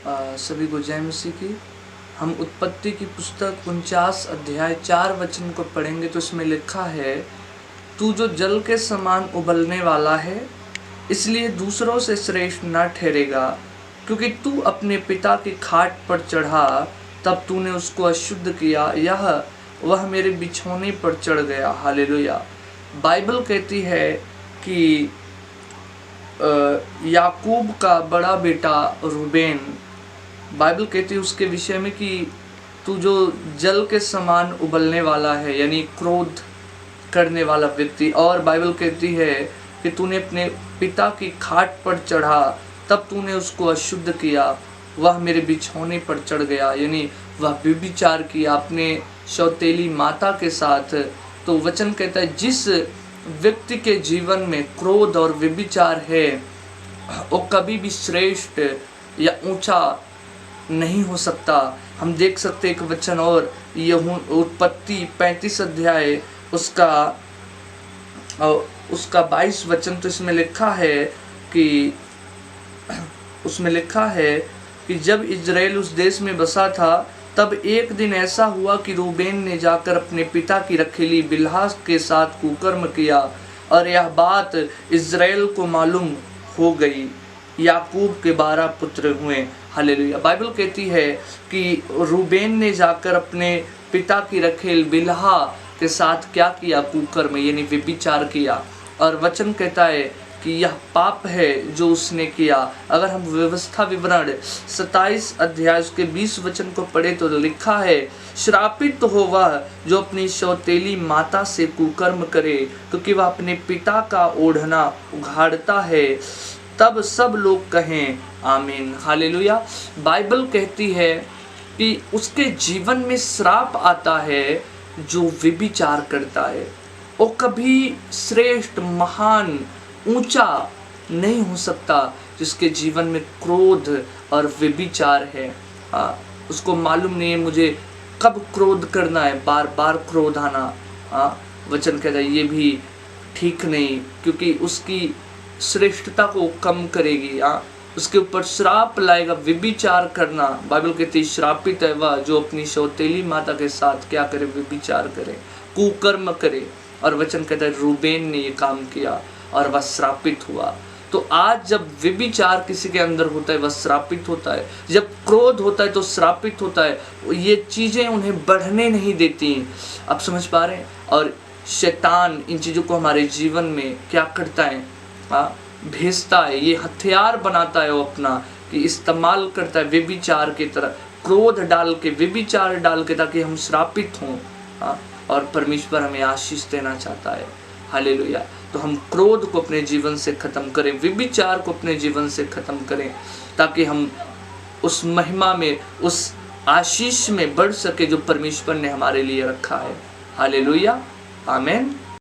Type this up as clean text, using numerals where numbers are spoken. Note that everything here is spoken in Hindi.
सभी को जय मसीह की। हम उत्पत्ति की पुस्तक 49 अध्याय 4 वचन को पढ़ेंगे तो इसमें लिखा है, तू जो जल के समान उबलने वाला है इसलिए दूसरों से श्रेष्ठ न ठहरेगा, क्योंकि तू अपने पिता की खाट पर चढ़ा तब तूने उसको अशुद्ध किया, यह वह मेरे बिछौने पर चढ़ गया। हालेलुया। बाइबल कहती है कि याकूब का बड़ा बेटा रूबेन, बाइबल कहती है उसके विषय में कि तू जो जल के समान उबलने वाला है, यानी क्रोध करने वाला व्यक्ति। और बाइबल कहती है कि तूने अपने पिता की खाट पर चढ़ा तब तूने उसको अशुद्ध किया, वह मेरे बिछौने पर चढ़ गया, यानी वह व्यभिचार किया अपने सौतेली माता के साथ। तो वचन कहता है जिस व्यक्ति के जीवन में क्रोध और व्यभिचार है वो कभी भी श्रेष्ठ या ऊंचा नहीं हो सकता। हम देख सकते एक वचन और, यह उत्पत्ति 35 अध्याय उसका 22 वचन, तो इसमें लिखा है कि जब इजराइल उस देश में बसा था तब एक दिन ऐसा हुआ कि रूबेन ने जाकर अपने पिता की रखीली बिल्हा के साथ कुकर्म किया और यह बात इजराइल को मालूम हो गई। याकूब के 12 पुत्र हुए। हालेलुया। बाइबल कहती है कि रूबेन ने जाकर अपने पिता की रखेल बिल्हा के साथ क्या किया? कुकर्म, यानी व्यभिचार किया। और वचन कहता है कि यह पाप है जो उसने किया। अगर हम व्यवस्था विवरण 27 अध्याय उसके 20 वचन को पढ़े तो लिखा है, श्रापित हो वह जो अपनी सौतेली माता से कुकर्म करे, क्योंकि वह अपने पिता का ओढ़ना उघाड़ता है। तब सब लोग कहें आमीन। हालेलुया। बाइबल कहती है कि उसके जीवन में श्राप आता है जो व्यभिचार करता है। वो कभी श्रेष्ठ, महान, ऊंचा नहीं हो सकता जिसके जीवन में क्रोध और व्यभिचार है। उसको मालूम नहीं है मुझे कब क्रोध करना है, बार बार क्रोध आना। वचन कहता है ये भी ठीक नहीं, क्योंकि उसकी श्रेष्ठता को कम करेगी। उसके ऊपर श्राप लाएगा व्यभिचार करना। बाइबल कहती है श्रापित है वह जो अपनी सौतेली माता के साथ क्या करे? व्यभिचार करे, कुकर्म करे। और वचन कहता है रूबेन ने ये काम किया और वह श्रापित हुआ। तो आज जब व्यभिचार किसी के अंदर होता है वह श्रापित होता है, जब क्रोध होता है तो श्रापित होता है। ये चीज़ें उन्हें बढ़ने नहीं देती। आप समझ पा रहे हैं? और शैतान इन चीज़ों को हमारे जीवन में क्या करता है? भेजता है, ये हथियार बनाता है वो अपना, कि इस्तेमाल करता है व्यभिचार की तरह, क्रोध डाल के, व्यभिचार डाल के, ताकि हम श्रापित हों। और परमेश्वर हमें आशीष देना चाहता है। हालेलुया। तो हम क्रोध को अपने जीवन से खत्म करें, व्यभिचार को अपने जीवन से खत्म करें, ताकि हम उस महिमा में, उस आशीष में बढ़ सके जो परमेश्वर ने हमारे लिए रखा है। हालेलुया। आमीन।